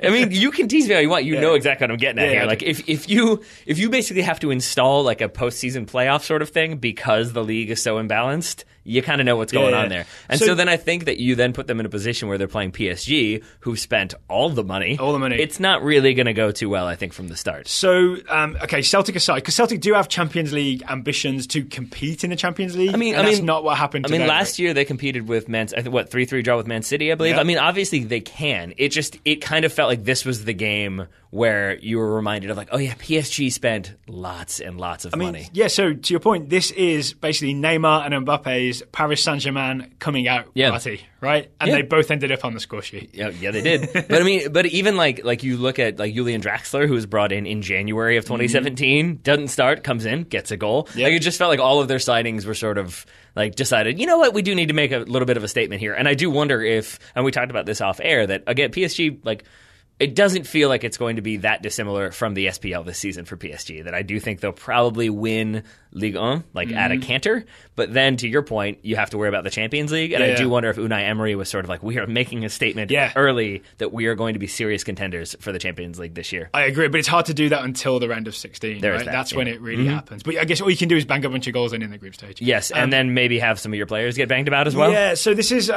I mean, you can tease me all you want. You know exactly what I'm getting at here. If you basically have to install a postseason playoff sort of thing because the league is so imbalanced, you kind of know what's going on there. And so then I think that you then put them in a position where they're playing PSG, who spent all the money. It's not really going to go too well, I think, from the start. So, Celtic aside, because Celtic do have Champions League ambitions to compete in the Champions League. That's not what happened to them. Last year they competed with 3-3 draw with Man City, I believe. Yep. I mean, obviously they can. It kind of felt like this was the game where you were reminded of PSG spent lots and lots of money. Yeah, so to your point, this is basically Neymar and Mbappe's Paris Saint-Germain coming out party, right? And they both ended up on the score sheet. Yeah, they did. But even you look at Julian Draxler, who was brought in January of 2017, doesn't start, comes in, gets a goal. Yep. It just felt like all of their signings were sort of decided, you know what, we do need to make a little bit of a statement here. And I do wonder if, and we talked about this off air, that again, PSG, it doesn't feel like it's going to be that dissimilar from the SPL this season for PSG, that I do think they'll probably win Ligue 1, at a canter. But then, to your point, you have to worry about the Champions League. And I do wonder if Unai Emery was sort of we are making a statement early that we are going to be serious contenders for the Champions League this year. I agree, but it's hard to do that until the round of 16. Right? That's when it really happens. But I guess all you can do is bang a bunch of goals in the group stage. Yes, and then maybe have some of your players get banged about as well. Yeah, so this is...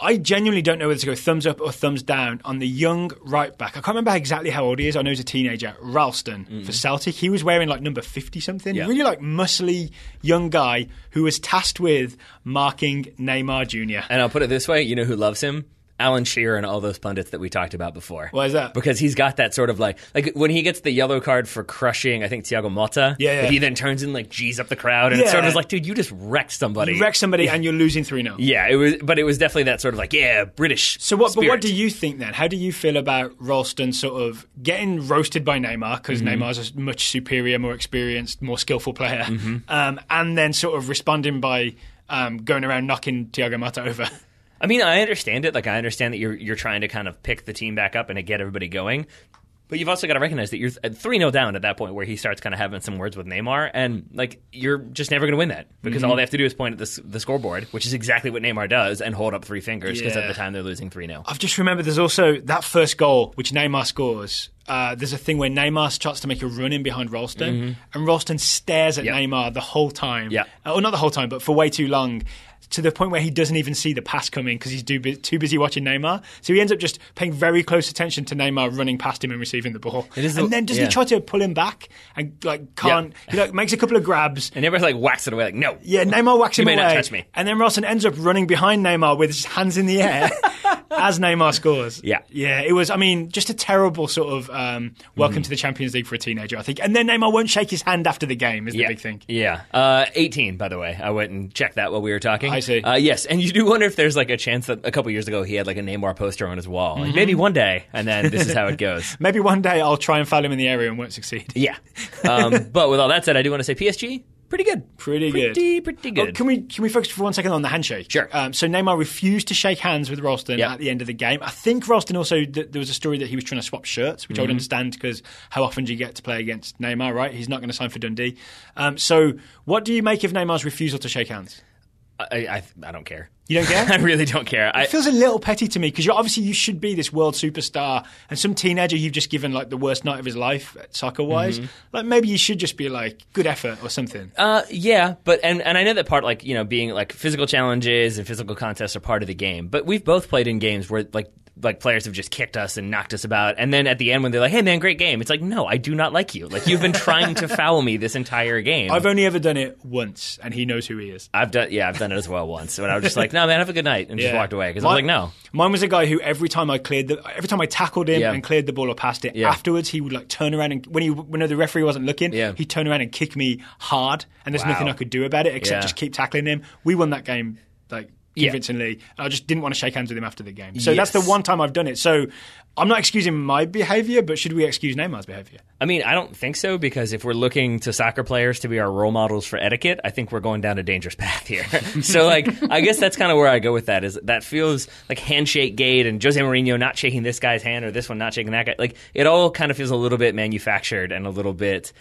I genuinely don't know whether to go thumbs up or thumbs down on the young right right back. I can't remember exactly how old he is. I know he's a teenager. Ralston for Celtic. He was wearing like number 50-something. Yeah. Really like muscly young guy who was tasked with marking Neymar Jr. And I'll put it this way, you know who loves him? Alan Shearer and all those pundits that we talked about before. Why is that? Because he's got that sort of like when he gets the yellow card for crushing, I think, Thiago Motta. Yeah. He then turns and like G's up the crowd, and it sort of was like, dude, you just wrecked somebody. You wrecked somebody and you're losing 3-0. Yeah, it was definitely that sort of like, British. So what? spirit. But what do you think then? How do you feel about Ralston sort of getting roasted by Neymar because Neymar's a much superior, more experienced, more skillful player, and then sort of responding by going around knocking Thiago Motta over? I mean, I understand it. Like, I understand that you're trying to kind of pick the team back up and to get everybody going. But you've also got to recognize that you're 3-0 down at that point where he starts kind of having some words with Neymar. And, like, you're just never going to win that because all they have to do is point at the scoreboard, which is exactly what Neymar does, and hold up 3 fingers because at the time they're losing 3-0. I've just remembered there's also that first goal, which Neymar scores. There's a thing where Neymar starts to make a run in behind Ralston, and Ralston stares at Neymar the whole time. Yeah. Or not the whole time, but for way too long, to the point where he doesn't even see the pass coming because he's too busy watching Neymar. So he ends up just paying very close attention to Neymar running past him and receiving the ball. And then does he try to pull him back and like can't? He like makes a couple of grabs. And everybody like whacks it away like, no. Yeah, Neymar whacks him away. You may not touch me. And then Ralston ends up running behind Neymar with his hands in the air as Neymar scores. Yeah. Yeah, it was, I mean, just a terrible sort of welcome to the Champions League for a teenager, I think. And then Neymar won't shake his hand after the game is the big thing. Yeah. 18, by the way. I went and checked that while we were talking. I see. Yes, and you do wonder if there's like a chance that a couple years ago he had like a Neymar poster on his wall. Like, maybe one day, and then this is how it goes. Maybe one day I'll try and foul him in the area and won't succeed. Yeah. But with all that said, I do want to say PSG, pretty good. Pretty good. Oh, can we focus for 1 second on the handshake? Sure. So Neymar refused to shake hands with Ralston at the end of the game. I think Ralston also, there was a story that he was trying to swap shirts, which I would understand because how often do you get to play against Neymar, right? He's not going to sign for Dundee. So what do you make of Neymar's refusal to shake hands? I don't care. You don't care? I really don't care. It feels a little petty to me because obviously you should be this world superstar and some teenager you've just given like the worst night of his life soccer-wise. Like maybe you should just be like, good effort or something. Yeah, but and I know that part like, you know, being like physical challenges and physical contests are part of the game. But we've both played in games where like players have just kicked us and knocked us about, and then at the end when they're like, hey man, great game, it's like, no, I do not like you. Like, you've been trying to foul me this entire game. I've only ever done it once, and he knows who he is. I've done it as well once, when I was just like, no man, have a good night, and just walked away because I was like, no. Mine was a guy who every time I tackled him and cleared the ball or passed it, afterwards he would like turn around and when the referee wasn't looking, he'd turn around and kick me hard, and there's nothing I could do about it except just keep tackling him. We won that game like convincingly. I just didn't want to shake hands with him after the game. So that's the one time I've done it. So I'm not excusing my behaviour, but should we excuse Neymar's behaviour? I mean, I don't think so, because if we're looking to soccer players to be our role models for etiquette, I think we're going down a dangerous path here. So, like, I guess that's kind of where I go with that, is that feels like handshake gate and Jose Mourinho not shaking this guy's hand or this one not shaking that guy. Like, it all kind of feels a little bit manufactured and a little bit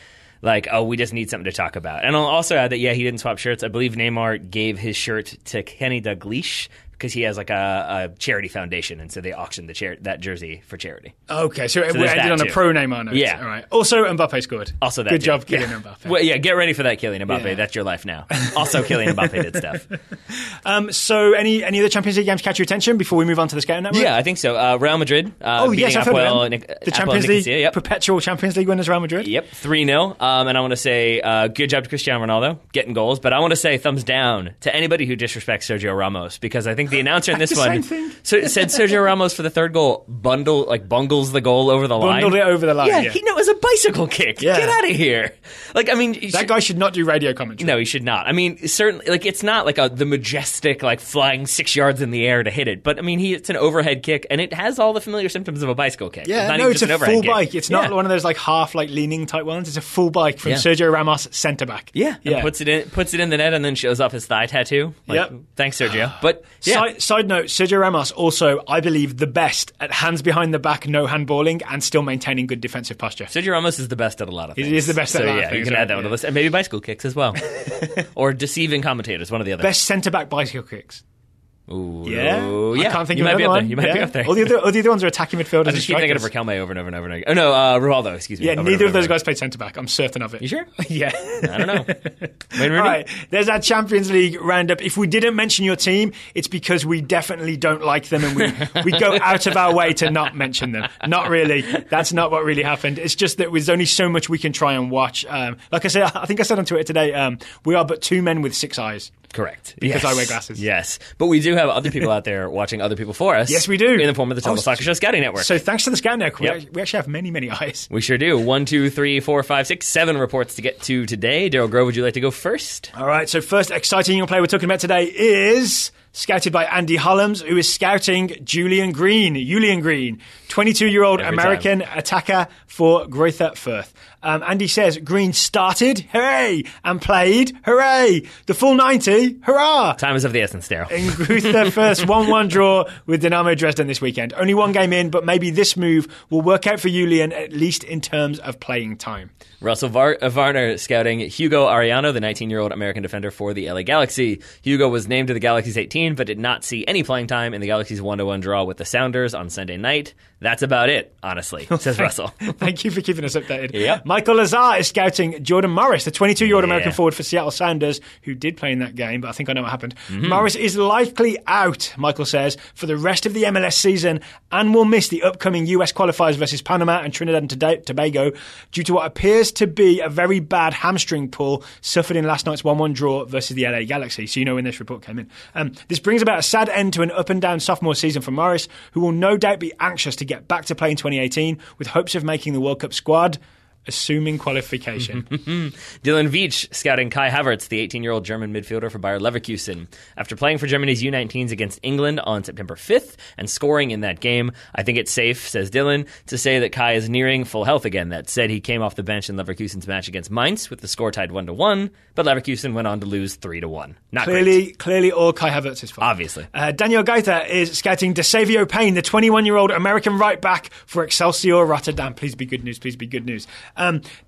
like, oh, we just need something to talk about. And I'll also add that, he didn't swap shirts. I believe Neymar gave his shirt to Kenny Dalglish because he has like a charity foundation, and so they auctioned that jersey for charity. Okay, so it ended on a pro Neymar note. Yeah. All right. Also, Mbappe scored. Also that Good too. job, Kylian Mbappe. Well, get ready for that, Kylian Mbappe. Yeah. That's your life now. Also, Kylian Mbappe did stuff. So any of the Champions League games catch your attention before we move on to the Scouting Network? Yeah, I think so. Real Madrid. Yes, I've heard of them. The Champions League, perpetual Champions League winners, Real Madrid. Yep, 3-0. And I want to say good job to Cristiano Ronaldo getting goals, but I want to say thumbs down to anybody who disrespects Sergio Ramos, because I think the announcer in this one so it said Sergio Ramos for the third goal bungles the goal over the line. Bundled it over the line. Yeah, he knew it was a bicycle kick. Yeah. Get out of here. Like, I mean, that guy should not do radio commentary. No, he should not. I mean, certainly, like, it's not like the majestic, like, flying 6 yards in the air to hit it, but I mean, it's an overhead kick, and it has all the familiar symptoms of a bicycle kick. Yeah, it's a full bike. It's not one of those like half like leaning type ones. It's a full bike from Sergio Ramos, centre back. Yeah, and puts it in the net, and then shows off his thigh tattoo. Like, thanks, Sergio. But side note, Sergio Ramos also, I believe, the best at hands behind the back, no handballing, and still maintaining good defensive posture. Sergio Ramos is the best at a lot of things. He is the best at a lot of things. You can add that on the list. And maybe bicycle kicks as well. Or deceiving commentators, one or the other. Best centre-back bicycle kicks. Ooh, Yeah, I can't think you of might be another up one. there. You might be up there. All the other ones are attacking midfielders. I just keep thinking of Raquelme over and over and over and again. Oh no, Rivaldo. Excuse me. Yeah, over neither and of those over. guys played centre back. I'm certain of it. You sure? Yeah. I don't know. Wayne Rooney? All right, there's our Champions League roundup. If we didn't mention your team, it's because we definitely don't like them and we go out of our way to not mention them. Not really. That's not what really happened. It's just that there's only so much we can try and watch. Like I said, I think I said on Twitter today, we are but two men with 6 eyes. Correct. Because I wear glasses. Yes. But we do have other people out there watching other people for us. Yes, we do. In the form of the Total Soccer Show Scouting Network. So thanks to the Scouting Network, Yep. we actually have many, many eyes. We sure do. 1, 2, 3, 4, 5, 6, 7 reports to get to today. Daryl Grove, would you like to go first? All right, so first exciting young player we're talking about today is scouted by Andy Hollums, who is scouting Julian Green, 22-year-old American attacker for Greuther Fürth. Andy says Green started, hooray, and played, hooray, the full 90, hurrah. Time is of the essence, Daryl. In Greuther Fürth's 1-1 draw with Dynamo Dresden this weekend. Only one game in, but maybe this move will work out for Julian, at least in terms of playing time. Russell Varner scouting Hugo Arellano, the 19-year-old American defender for the LA Galaxy. Hugo was named to the Galaxy's 18, but did not see any playing time in the Galaxy's 1-1 draw with the Sounders on Sunday night. That's about it, honestly, says Russell. Thank you for keeping us updated. Yep. Michael Lazar is scouting Jordan Morris, the 22-year-old American forward for Seattle Sounders, who did play in that game, but I think I know what happened. Morris is likely out, Michael says, for the rest of the MLS season and will miss the upcoming US qualifiers versus Panama and Trinidad and Tobago due to what appears to be a very bad hamstring pull suffered in last night's 1-1 draw versus the LA Galaxy. So you know when this report came in. This brings about a sad end to an up-and-down sophomore season for Morris, who will no doubt be anxious to get back to play in 2018 with hopes of making the World Cup squad, assuming qualification. Dylan Veach scouting Kai Havertz, the 18-year-old German midfielder for Bayer Leverkusen. After playing for Germany's U19s against England on September 5th and scoring in that game, I think it's safe, says Dylan, to say that Kai is nearing full health again. That said, he came off the bench in Leverkusen's match against Mainz with the score tied 1-1, but Leverkusen went on to lose 3-1. Not great. Clearly all Kai Havertz's fault. Obviously. Daniel Gaita is scouting DeSavio Payne, the 21-year-old American right-back for Excelsior Rotterdam. Please be good news, please be good news.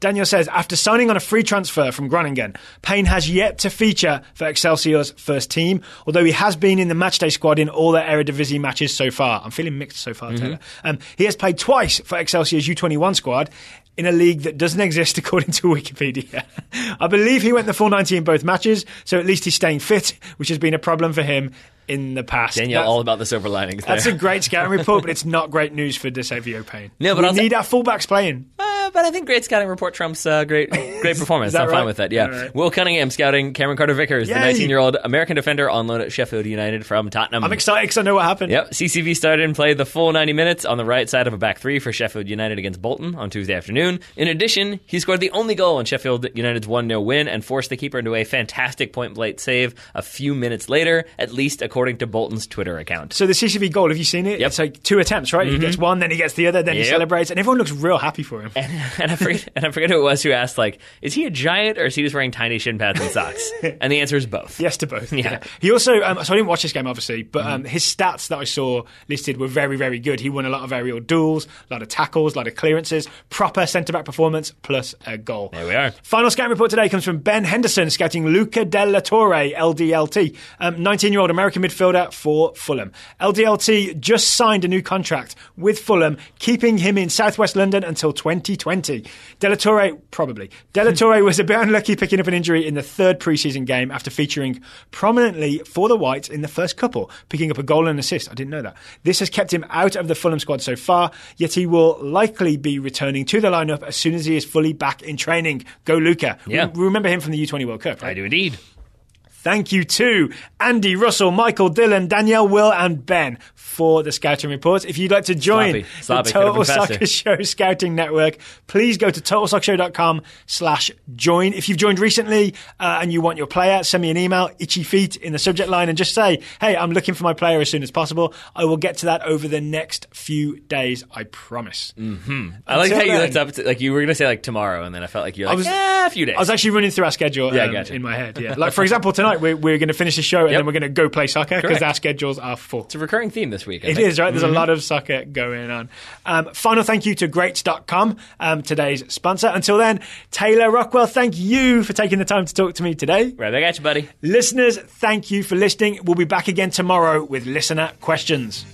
Daniel says, after signing on a free transfer from Groningen, Payne has yet to feature for Excelsior's first team, although he has been in the matchday squad in all their Eredivisie matches so far. I'm feeling mixed so far, Taylor. He has played twice for Excelsior's U21 squad in a league that doesn't exist according to Wikipedia. I believe he went the full 90 in both matches, so at least he's staying fit, which has been a problem for him in the past. Daniel, all about the silver linings there. That's a great scouting report, but it's not great news for DeSavio Payne. No, but we need our fullbacks playing. But I think great scouting report trumps great performance. I'm fine with that, yeah. Right. Will Cunningham scouting Cameron Carter-Vickers, the 19-year-old American defender on loan at Sheffield United from Tottenham. I'm excited because I know what happened. Yep, CCV started and played the full 90 minutes on the right side of a back three for Sheffield United against Bolton on Tuesday afternoon. In addition, he scored the only goal in Sheffield United's 1-0 win and forced the keeper into a fantastic point-blank save a few minutes later, at least according to Bolton's Twitter account. So the CCV goal, have you seen it? Yep. It's like 2 attempts, right? He gets one, then he gets the other, then he celebrates, and everyone looks real happy for him. And I forget who it was who asked, like, is he a giant or is he just wearing tiny shin pads and socks? And the answer is both. Yes to both. Yeah. He also, so I didn't watch this game, obviously, but his stats that I saw listed were very, very good. He won a lot of aerial duels, a lot of tackles, a lot of clearances, proper centre-back performance, plus a goal. There we are. Final scouting report today comes from Ben Henderson, scouting Luca Della Torre, LDLT, 19-year-old American midfielder for Fulham. LDLT just signed a new contract with Fulham, keeping him in southwest London until 2020. Della Torre was a bit unlucky picking up an injury in the third pre-season game after featuring prominently for the Whites in the first couple, picking up a goal and assist. I didn't know that. This has kept him out of the Fulham squad so far, yet he will likely be returning to the lineup as soon as he is fully back in training. Go Luca. Yeah. We remember him from the U20 World Cup, right? I do indeed. Thank you to Andy, Russell, Michael, Dylan, Danielle, Will and Ben for the scouting reports. If you'd like to join the Total Soccer Show Scouting Network, please go to totalsoccershow.com/join. If you've joined recently and you want your player, send me an email, itchy feet in the subject line, and just say, hey, I'm looking for my player as soon as possible. I will get to that over the next few days, I promise. I like how you looked up, like you were going to say like tomorrow, and then I felt like you're like, a few days. I was actually running through our schedule gotcha. in my head. Yeah, like for example, tonight tonight we're going to finish the show and then we're going to go play soccer because Correct. our schedules are full. It's a recurring theme this week. It is, right? There's a lot of soccer going on. Final thank you to Greats.com, today's sponsor. Until then, Taylor Rockwell, thank you for taking the time to talk to me today. Right back at you, buddy. Listeners, thank you for listening. We'll be back again tomorrow with listener questions.